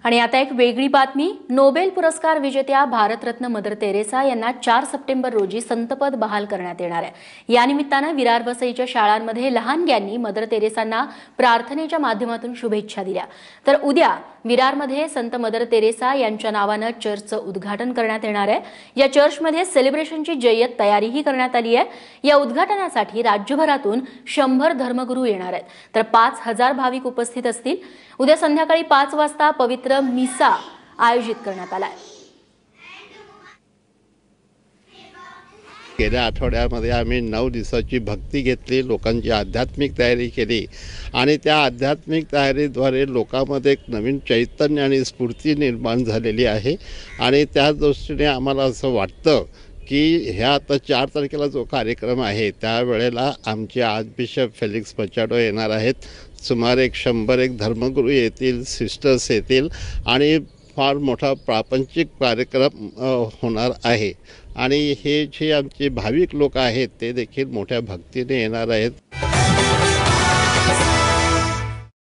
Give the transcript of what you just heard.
आणि आता एक वेगळी बातमी। नोबेल पुरस्कार विजेत्या भारतरत्न मदर तेरेसा यांना 4 सप्टेंबर रोजी संतपद बहाल करण्यात येणार आहे। या निमित्ताने विरार वसईच्या शाळांमध्ये लहानग्यांनी मदर तेरेसांना प्रार्थनेच्या माध्यमातून शुभेच्छा दिल्या। तर उद्या विरारमध्ये संत मदर तेरेसा यांच्या नावाने चर्चचं उद्घाटन करण्यात येणार आहे। या चर्चमध्ये सेलिब्रेशनची जय्यत तयारीही करण्यात आली आहे। या उद्घाटनासाठी राज्यभरातून 100 धर्मगुरू येणार आहेत, तर 5000 भाविक उपस्थित असतील। उद्या संध्याकाळी 5 वाजता पवित्र मिसा आयोजित करण्यात आला आहे। गेल्या आठवड्यामध्ये आम्ही 9 दिवसाची भक्ती घेतली, लोकांची आध्यात्मिक तयारी केली आणि त्या आध्यात्मिक तयारीद्वारे लोकांमध्ये एक नवीन चैतन्य आणि स्फूर्ती निर्माण झालेली आहे। आणि त्या दृष्टीने आम्हाला असं वाटतं की ह्या आता 4 तारखेला जो कार्यक्रम आहे त्यावेळेला आमचे आर्चबिशप फेलिक्स मचाडो येणार आहेत। सुमारे 100 धर्मगुरू येतील, सिस्टर्स येतील आणि फार मोठा प्रापंचिक कार्यक्रम होणार आहे। आणि हे जे आमचे भाविक लोक आहेत ते देखील मोठ्या भक्तीने येणार आहेत।